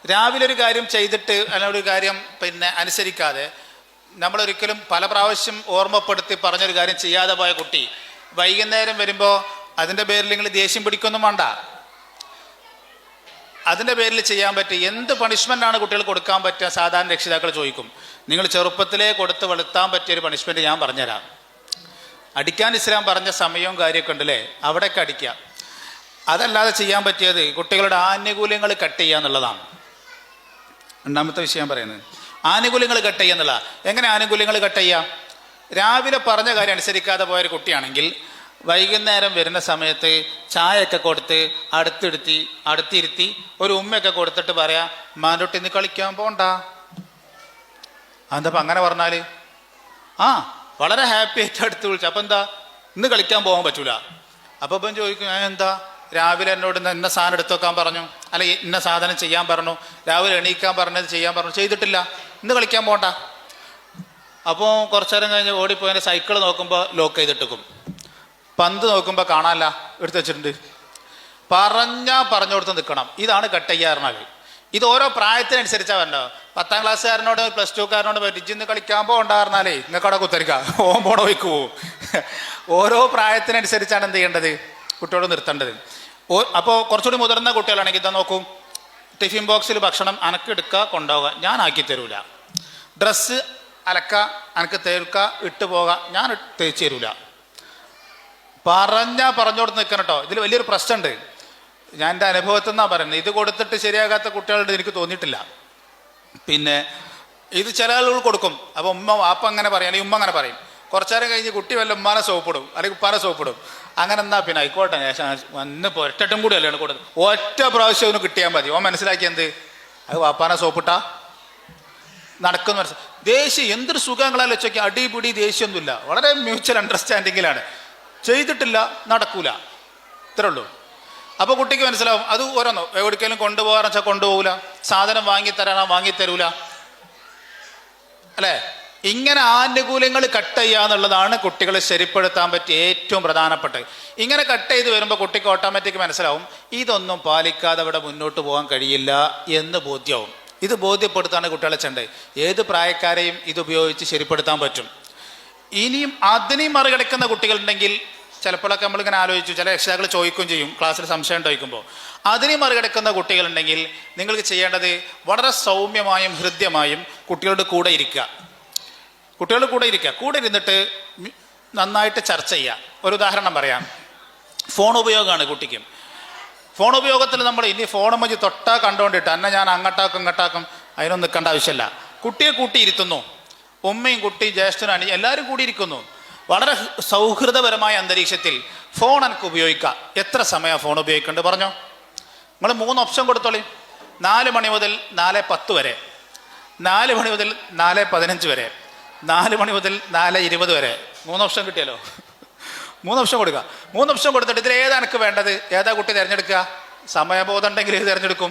രാവിലെ ഒരു കാര്യം ചെയ്തിട്ട് അല്ലെങ്കിൽ ഒരു കാര്യം അനുസരിക്കാതെ നമ്മളൊരിക്കലും പല പ്രാവശ്യം ഓർമ്മപ്പെടുത്തി പറഞ്ഞൊരു കാര്യം ചെയ്യാതെ പോയ കുട്ടി വൈകുന്നേരം വരുമ്പോൾ അതിൻ്റെ പേരിൽ നിങ്ങൾ ദേഷ്യം പിടിക്കൊന്നും വേണ്ട. അതിൻ്റെ പേരിൽ ചെയ്യാൻ പറ്റുക എന്ത് പണിഷ്മെൻ്റാണ് കുട്ടികൾ കൊടുക്കാൻ പറ്റുക? സാധാരണ രക്ഷിതാക്കൾ ചോദിക്കും. നിങ്ങൾ ചെറുപ്പത്തിലേ കൊടുത്ത് വെളുത്താൻ പറ്റിയൊരു പണിഷ്മെൻറ്റ് ഞാൻ പറഞ്ഞുതരാം. അടിക്കാൻ ഇസ്ലാം പറഞ്ഞ സമയവും കാര്യമൊക്കെ ഉണ്ടല്ലേ, അവിടെയൊക്കെ അടിക്കുക. അതല്ലാതെ ചെയ്യാൻ പറ്റിയത് കുട്ടികളുടെ ആനുകൂല്യങ്ങൾ കട്ട് ചെയ്യുക എന്നുള്ളതാണ്. രണ്ടാമത്തെ വിഷയം പറയുന്നത് ആനുകൂല്യങ്ങൾ കട്ട് ചെയ്യുക എന്നുള്ള. എങ്ങനെ ആനുകൂല്യങ്ങൾ കട്ട് ചെയ്യുക? രാവിലെ പറഞ്ഞ കാര്യം അനുസരിക്കാതെ പോയൊരു കുട്ടിയാണെങ്കിൽ വൈകുന്നേരം വരുന്ന സമയത്ത് ചായയൊക്കെ കൊടുത്ത് അടുത്തിരുത്തി ഒരു ഉമ്മയൊക്കെ കൊടുത്തിട്ട് പറയാം, മാനോട്ടി ഇന്ന് കളിക്കാൻ പോണ്ട. അതെന്താ അങ്ങനെ പറഞ്ഞാൽ? വളരെ ഹാപ്പി ആയിട്ട് അടുത്ത് വിളിച്ചു. അപ്പം എന്താ ഇന്ന് കളിക്കാൻ പോകാൻ പറ്റൂല? അപ്പം ഇപ്പം ചോദിക്കും, എന്താ രാവിലെ എന്നോട് ഇന്ന സാധനം എടുത്തു വെക്കാൻ പറഞ്ഞു, അല്ല ഇന്ന സാധനം ചെയ്യാൻ പറഞ്ഞു, രാവിലെ എണീക്കാൻ പറഞ്ഞത് ചെയ്യാൻ പറഞ്ഞു, ചെയ്തിട്ടില്ല, ഇന്ന് കളിക്കാൻ പോകണ്ട. അപ്പോൾ കുറച്ചു നേരം കഴിഞ്ഞ് ഓടിപ്പോയതിൻ്റെ സൈക്കിൾ നോക്കുമ്പോൾ ലോക്ക് ചെയ്തിട്ടിക്കും, പന്ത് നോക്കുമ്പോൾ കാണാനല്ല എടുത്ത് വെച്ചിട്ടുണ്ട്. പറഞ്ഞു കൊടുത്ത് നിൽക്കണം. ഇതാണ് കട്ട് ചെയ്യാറുനാൽ. ഇത് ഓരോ പ്രായത്തിനനുസരിച്ചാണ് വരണോ. 10ാം ക്ലാസ്സുകാരനോട് പ്ലസ് 2കാരനോട് ഇജിന്ന് കളിക്കാൻ പോകണ്ടായിരുന്നാലേ നിങ്ങൾക്ക് അവിടെ കുത്തരിക്കാം, ഓൻ പോണ വയ്ക്ക് പോവും. ഓരോ പ്രായത്തിനനുസരിച്ചാണ് എന്ത് ചെയ്യേണ്ടത്, കുട്ടിയോട് നിർത്തേണ്ടത്. അപ്പോൾ കുറച്ചുകൂടി മുതിർന്ന കുട്ടികളാണെങ്കിൽ ഇതാ നോക്കൂ, ടിഫിൻ ബോക്സിൽ ഭക്ഷണം അനക്ക് എടുക്കുക കൊണ്ടുപോവുക, ഞാൻ ആക്കി തരൂല. ഡ്രസ്സ് അലക്ക അനക്ക് തേൽക്ക ഇട്ട് പോകാം, ഞാൻ തേച്ച് തരൂല. പറഞ്ഞോട് നിൽക്കണം കേട്ടോ. ഇതിൽ വലിയൊരു പ്രശ്നമുണ്ട്. ഞാൻ എൻ്റെ അനുഭവത്തിൽ നിന്നാണ് പറയുന്നത്. ഇത് കൊടുത്തിട്ട് ശരിയാകാത്ത കുട്ടികളുടെ എനിക്ക് തോന്നിയിട്ടില്ല. ഇത് ചില ആളുകൾ കൊടുക്കും. അപ്പോൾ വാപ്പ അങ്ങനെ പറയും, അല്ലെങ്കിൽ ഉമ്മ അങ്ങനെ പറയും. കുറച്ചു നേരം കഴിഞ്ഞ് കുട്ടി വല്ല ഉമ്മാനെ സോപ്പിടും അല്ലെങ്കിൽ ഉപ്പാനെ സോപ്പിടും. അങ്ങനെ എന്നാ ആയിക്കോട്ടെ വന്ന് ഒറ്റട്ടും കൂടി അല്ലാണ് കൊടുത്തത്. ഒറ്റ പ്രാവശ്യം ഒന്ന് കിട്ടിയാൽ മതി. ഓൻ മനസ്സിലാക്കി എന്ത്, അത് വാപ്പാനെ സോപ്പിട്ടാ നടക്കുന്ന മനസ്സിലായി. ദേഷ്യം എന്തൊരു സുഖങ്ങളാലും വെച്ചോക്കി, അടിപിടി ദേഷ്യമൊന്നുമില്ല, വളരെ മ്യൂച്വൽ അണ്ടർസ്റ്റാൻഡിങ്ങിലാണ്. ചെയ്തിട്ടില്ല നടക്കൂല, ഇത്രേ ഉള്ളൂ. അപ്പോൾ കുട്ടിക്ക് മനസ്സിലാവും. അത് ഓരോന്നോ എവിടേക്കെങ്കിലും കൊണ്ടുപോകാന്ന് വെച്ചാൽ കൊണ്ടുപോകില്ല, സാധനം വാങ്ങിത്തരാനോ വാങ്ങിത്തരൂല, അല്ലേ? ഇങ്ങനെ ആനുകൂല്യങ്ങൾ കട്ട് ചെയ്യുക എന്നുള്ളതാണ് കുട്ടികളെ ശരിപ്പെടുത്താൻ പറ്റിയ ഏറ്റവും പ്രധാനപ്പെട്ടത്. ഇങ്ങനെ കട്ട് ചെയ്ത് വരുമ്പോൾ കുട്ടിക്ക് ഓട്ടോമാറ്റിക് മനസ്സിലാവും ഇതൊന്നും പാലിക്കാതെ അവിടെ മുന്നോട്ട് പോകാൻ കഴിയില്ല എന്ന് ബോധ്യവും. ഇത് ബോധ്യപ്പെടുത്താണ് കുട്ടികളെ ചെയ്യേണ്ടത്. ഏത് പ്രായക്കാരെയും ഇതുപയോഗിച്ച് ശരിപ്പെടുത്താൻ പറ്റും. ഇനിയും അതിനെയും മറികടക്കുന്ന കുട്ടികളുണ്ടെങ്കിൽ ചിലപ്പോഴൊക്കെ നമ്മളിങ്ങനെ ആലോചിച്ചു, ചില രക്ഷിതാക്കൾ ചോദിക്കുകയും ചെയ്യും ക്ലാസ്സിൽ സംശയം ചോദിക്കുമ്പോൾ. അതിനെ മറികടക്കുന്ന കുട്ടികളുണ്ടെങ്കിൽ നിങ്ങൾക്ക് ചെയ്യേണ്ടത് വളരെ സൗമ്യമായും ഹൃദ്യമായും കുട്ടികളുടെ കൂടെ ഇരിക്കുക. കൂടെ ഇരുന്നിട്ട് നന്നായിട്ട് ചർച്ച ചെയ്യുക. ഒരു ഉദാഹരണം പറയാം. ഫോൺ ഉപയോഗമാണ് കുട്ടിക്കും. ഫോൺ ഉപയോഗത്തിൽ നമ്മൾ ഇനി ഫോൺ മതി തൊട്ടാ കണ്ടുകൊണ്ടിട്ട് എന്നെ ഞാൻ അങ്ങോട്ടാക്കും ഇങ്ങോട്ടാക്കും അതിനൊന്നും നിൽക്കേണ്ട ആവശ്യമില്ല. കുട്ടിയെ കൂട്ടിയിരുത്തുന്നു, ഉമ്മയും കുട്ടിയും ജ്യേഷ്ഠനും അനി എല്ലാവരും കൂടിയിരിക്കുന്നു. വളരെ സൗഹൃദപരമായ അന്തരീക്ഷത്തിൽ ഫോൺ എനിക്ക് ഉപയോഗിക്കാം. എത്ര സമയം ഫോൺ ഉപയോഗിക്കേണ്ടത് പറഞ്ഞോ? നിങ്ങൾ 3 ഓപ്ഷൻ കൊടുത്തോളി. 4 മണി മുതൽ 4:10 വരെ, 4 മണി മുതൽ 4:15 വരെ, 4 മണി മുതൽ 4:20 വരെ. 3 ഓപ്ഷൻ കിട്ടിയല്ലോ. 3 ഓപ്ഷൻ കൊടുക്കുക. 3 ഓപ്ഷൻ കൊടുത്തിട്ട് ഇതിൽ ഏതാ എനിക്ക് വേണ്ടത്, ഏതാ കുട്ടി തിരഞ്ഞെടുക്കുക? സമയബോധം ഉണ്ടെങ്കിൽ ഇത് തിരഞ്ഞെടുക്കും.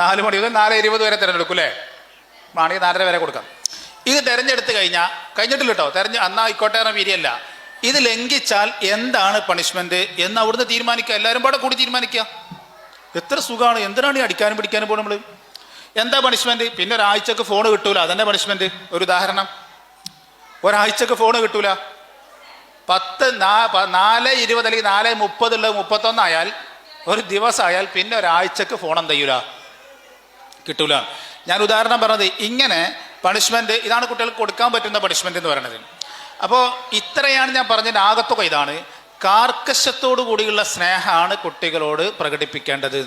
4 മണി മുതൽ 4:20 വരെ തിരഞ്ഞെടുക്കും അല്ലേ? ആണെങ്കിൽ 4:30 വരെ കൊടുക്കാം. ഇത് തിരഞ്ഞെടുത്ത് കഴിഞ്ഞിട്ടില്ല കേട്ടോ, അന്നാ ആയിക്കോട്ടെ എന്ന വീര്യല്ല. ഇത് ലംഘിച്ചാൽ എന്താണ് പണിഷ്മെന്റ് എന്ന് അവിടുന്ന് തീരുമാനിക്കുക. എല്ലാവരും പാടെ കൂടി തീരുമാനിക്കുക. എത്ര സുഖമാണ്. എന്തിനാണ് ഈ അടിക്കാനും പിടിക്കാനും പോകും നമ്മൾ? എന്താ പണിഷ്മെന്റ്? പിന്നെ ഒരാഴ്ചക്ക് ഫോൺ കിട്ടൂല, അതന്നെ പണിഷ്മെന്റ്. ഒരു ഉദാഹരണം, ഒരാഴ്ചക്ക് ഫോൺ കിട്ടൂല. 4:20 അല്ലെങ്കിൽ 4:30 ഉള്ളത് 31 ആയാൽ, ഒരു ദിവസമായാൽ പിന്നെ ഒരാഴ്ചക്ക് ഫോൺ എന്ത് ചെയ്യൂല, കിട്ടൂല. ഞാൻ ഉദാഹരണം പറഞ്ഞത് ഇങ്ങനെ പണിഷ്മെന്റ്. ഇതാണ് കുട്ടികൾക്ക് കൊടുക്കാൻ പറ്റുന്ന പണിഷ്മെന്റ് എന്ന് പറയുന്നത്. അപ്പോൾ ഇത്രയാണ് ഞാൻ പറഞ്ഞതിൻ്റെ ആകത്തുക. ഇതാണ് കാർക്കശ്യത്തോടു കൂടിയുള്ള സ്നേഹമാണ് കുട്ടികളോട് പ്രകടിപ്പിക്കേണ്ടത്.